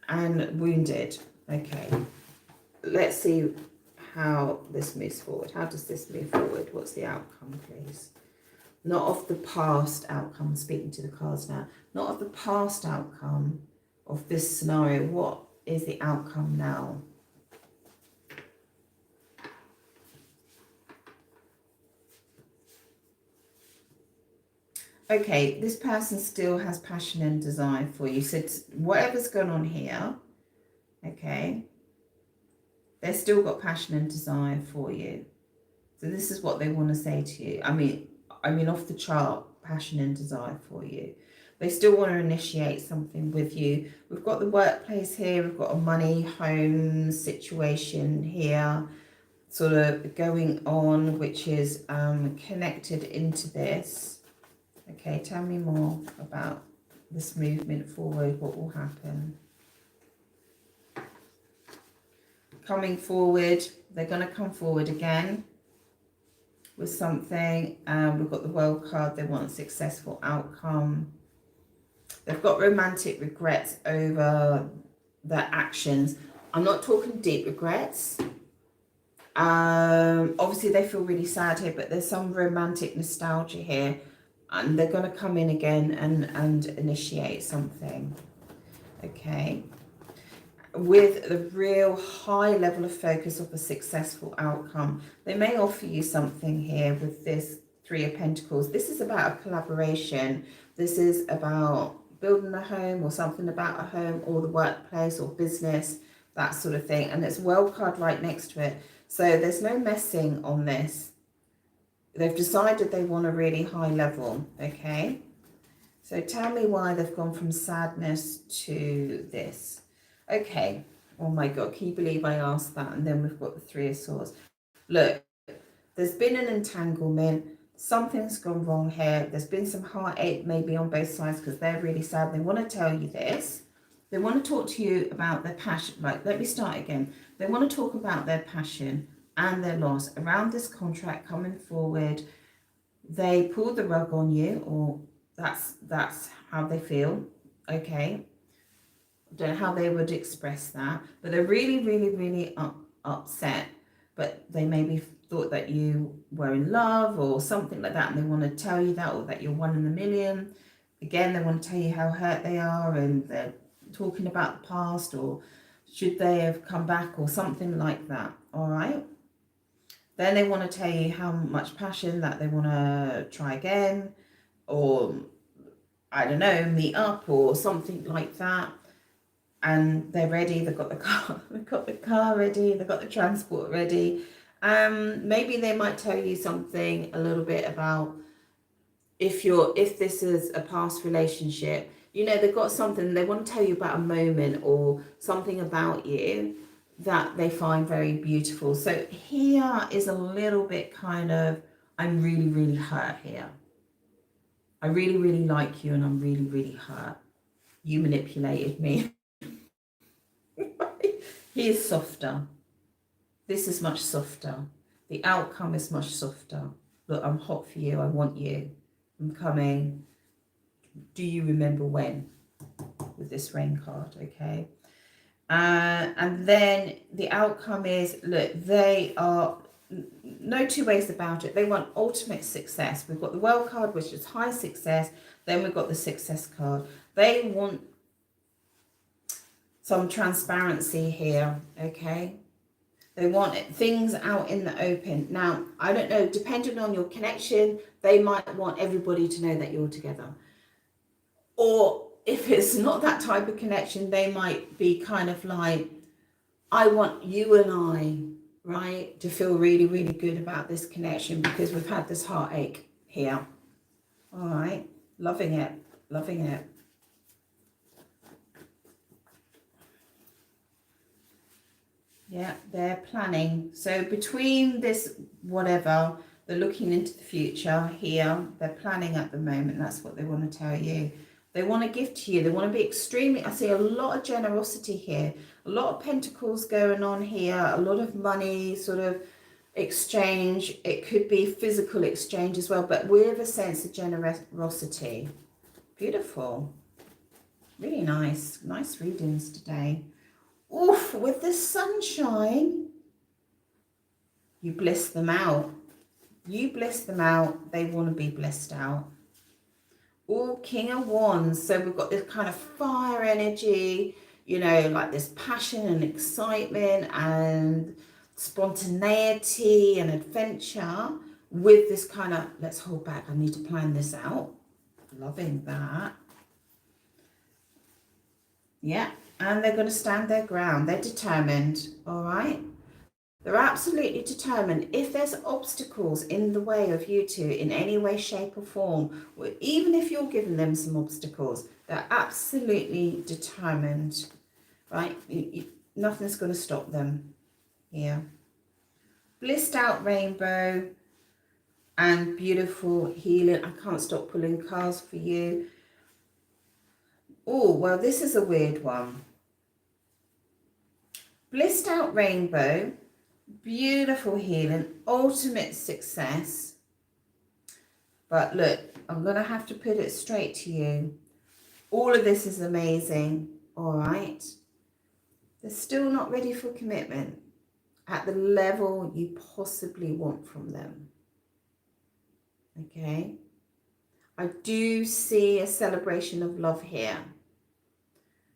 and wounded. Okay, let's see how this moves forward. How does this move forward? What's the outcome, please? Not of the past outcome, speaking to the cards now. Not of the past outcome of this scenario. What is the outcome now? Okay, this person still has passion and desire for you. So whatever's going on here, okay, they've still got passion and desire for you. So this is what they want to say to you. I mean off the chart, passion and desire for you. They still want to initiate something with you. We've got the workplace here. We've got a money, home situation here sort of going on, which is connected into this. Okay, tell me more about this movement forward. What will happen? Coming forward. They're going to come forward again with something. We've got the World card. They want a successful outcome. They've got romantic regrets over their actions. I'm not talking deep regrets. Obviously they feel really sad here, but there's some romantic nostalgia here, and they're going to come in again and initiate something. Okay, with a real high level of focus of a successful outcome. They may offer you something here with this 3 of Pentacles. This is about a collaboration. This is about building a home, or something about a home, or the workplace, or business, that sort of thing. And there's World card right next to it. So there's no messing on this. They've decided they want a really high level, okay? So tell me why they've gone from sadness to this. Okay, oh my God, can you believe I asked that? And then we've got the 3 of Swords. Look, there's been an entanglement. Something's gone wrong here. There's been some heartache maybe on both sides because they're really sad. They want to tell you this. They want to talk to you about their passion. Right, let me start again. They want to talk about their passion and their loss around this contract coming forward. They pulled the rug on you, or that's how they feel, okay? I don't know how they would express that, but they're really, really, really upset. But they maybe thought that you were in love or something like that, and they want to tell you that, or that you're 1 in a million. Again, they want to tell you how hurt they are, and they're talking about the past, or should they have come back, or something like that. All right. Then they want to tell you how much passion that they want to try again. or I don't know, meet up or something like that. And they're ready, they've got the car, they've got the car ready, they've got the transport ready. Maybe they might tell you something a little bit about if this is a past relationship, you know, they've got something, they want to tell you about a moment or something about you that they find very beautiful. So here is a little bit kind of, I'm really, really hurt here. I really, really like you and I'm really, really hurt. You manipulated me. He is softer. This is much softer. The outcome is much softer. Look, I'm hot for you. I want you. I'm coming. Do you remember when? With this rain card, okay? And then the outcome is, look, they are, no two ways about it. They want ultimate success. We've got the World card, which is high success. Then we've got the Success card. They want some transparency here, okay? They want things out in the open. Now, I don't know, depending on your connection, they might want everybody to know that you're together. Or if it's not that type of connection, they might be kind of like, I want you and I, right, to feel really, really good about this connection because we've had this heartache here. All right, loving it, loving it. Yeah, they're planning. So between this, whatever, they're looking into the future here. They're planning at the moment. That's what they want to tell you. They want to give to you. They want to be extremely, I see a lot of generosity here. A lot of pentacles going on here. A lot of money sort of exchange. It could be physical exchange as well, but with a sense of generosity. Beautiful. Really nice. Nice readings today. Oof, with the sunshine, you bliss them out. You bliss them out. They want to be blissed out. Oh, King of Wands. So we've got this kind of fire energy, you know, like this passion and excitement and spontaneity and adventure with this kind of, let's hold back. I need to plan this out. Loving that. Yeah. And they're going to stand their ground. They're determined, all right? They're absolutely determined. If there's obstacles in the way of you two in any way, shape or form, or even if you're giving them some obstacles, they're absolutely determined, right? Nothing's going to stop them here. Blissed out rainbow and beautiful healing. I can't stop pulling cards for you. Oh, well, this is a weird one. Blissed out rainbow, beautiful healing, ultimate success. But look, I'm going to have to put it straight to you. All of this is amazing, all right? They're still not ready for commitment at the level you possibly want from them. Okay? I do see a celebration of love here,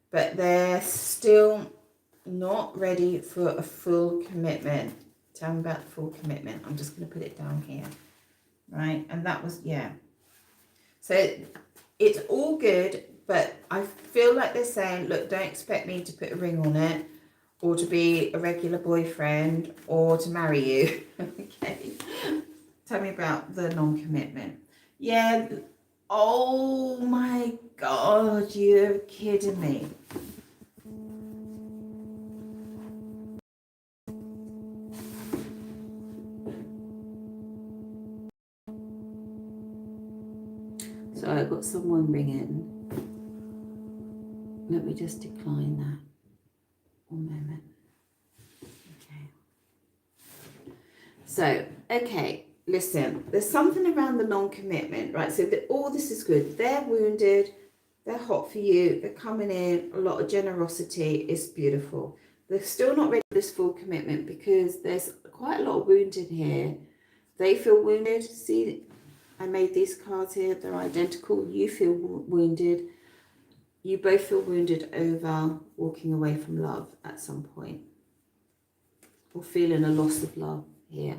but they're still not ready for a full commitment. Tell me about the full commitment. I'm just going to put it down here, right? And that was, yeah. So it's all good, but I feel like they're saying, look, don't expect me to put a ring on it or to be a regular boyfriend or to marry you. Okay. Tell me about the non-commitment. Yeah. Oh my God, you're kidding me. So I've got someone ringing. Let me just decline that. One moment. Okay. So, okay, listen, there's something around the non-commitment, right? So all this is good. They're wounded. They're hot for you. They're coming in. A lot of generosity. It's beautiful. They're still not ready for this full commitment because there's quite a lot of wounded here. They feel wounded. See, I made these cards here. They're identical. You feel wounded. You both feel wounded over walking away from love at some point. Or feeling a loss of love here.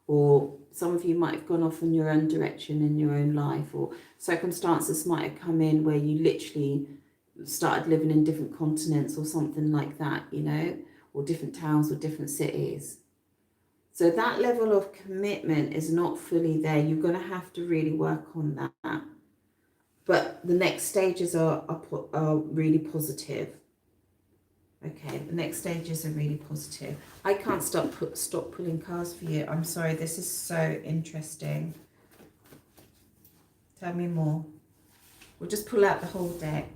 or some of you might have gone off in your own direction in your own life, or circumstances might have come in where you literally started living in different continents or something like that, you know, or different towns or different cities. So that level of commitment is not fully there. You're going to have to really work on that. But the next stages are really positive. Okay, the next stages are really positive. I can't stop pulling cards for you. I'm sorry, this is so interesting. Tell me more. We'll just pull out the whole deck.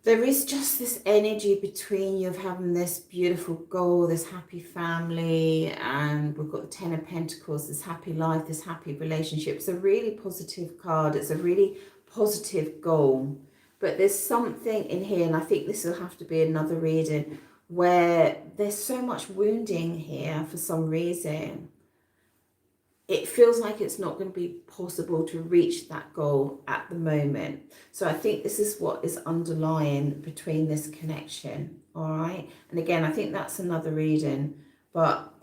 There is just this energy between you of having this beautiful goal, this happy family, and we've got the Ten of Pentacles, this happy life, this happy relationship. It's a really positive card. It's a really positive goal. But there's something in here, and I think this will have to be another reading, where there's so much wounding here for some reason. It feels like it's not going to be possible to reach that goal at the moment. So I think this is what is underlying between this connection, all right? And again, I think that's another reading, but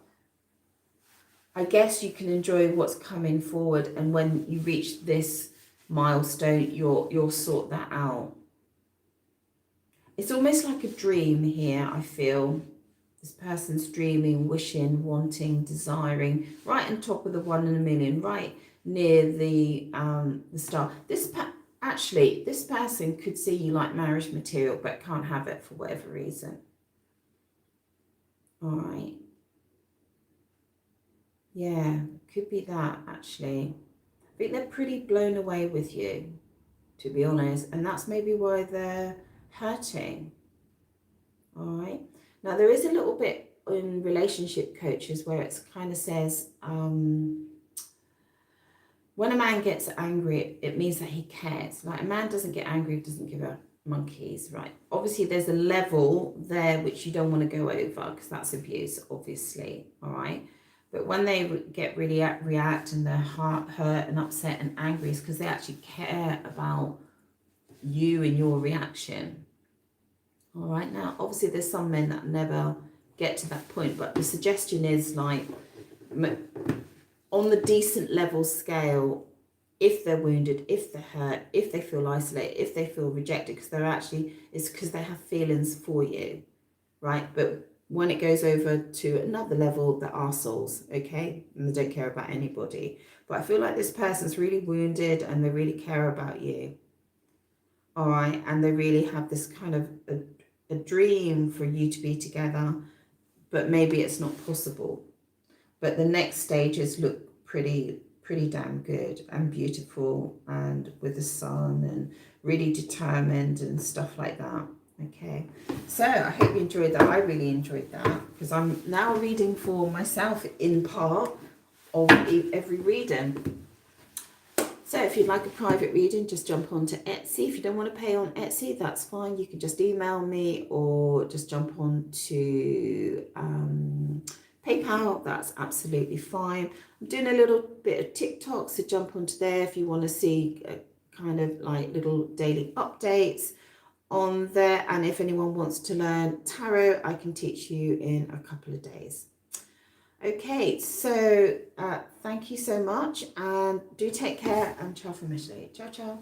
I guess you can enjoy what's coming forward, and when you reach this milestone, you'll sort that out. It's almost like a dream here, I feel. This person's dreaming, wishing, wanting, desiring, right on top of the 1 in a million, right near the star. This person could see you like marriage material, but can't have it for whatever reason. All right. Yeah, could be that actually. I think they're pretty blown away with you, to be honest, and that's maybe why they're hurting. All right. Now, there is a little bit in relationship coaches where it kind of says, when a man gets angry, it means that he cares. Like, a man doesn't get angry, doesn't give a monkeys, right? Obviously, there's a level there which you don't want to go over, because that's abuse, obviously, all right? But when they get really react and they're hurt and upset and angry, it's because they actually care about you and your reaction. All right, now, obviously, there's some men that never get to that point, but the suggestion is like, on the decent level scale, if they're wounded, if they're hurt, if they feel isolated, if they feel rejected, because they're actually, it's because they have feelings for you, right? But when it goes over to another level, they're arseholes, okay? And they don't care about anybody. But I feel like this person's really wounded and they really care about you. All right, and they really have this kind of a dream for you to be together, but maybe it's not possible. But the next stages look pretty damn good and beautiful, and with the sun and really determined and stuff like that. Okay, so I hope you enjoyed that. I really enjoyed that, because I'm now reading for myself in part of every reading. So if you'd like a private reading, just jump onto Etsy. If you don't want to pay on Etsy, that's fine. You can just email me or just jump on to PayPal. That's absolutely fine. I'm doing a little bit of TikTok, so jump onto there if you want to see kind of like little daily updates on there. And if anyone wants to learn tarot, I can teach you in a couple of days. Okay, so thank you so much, and do take care, and ciao from Italy. Ciao, ciao.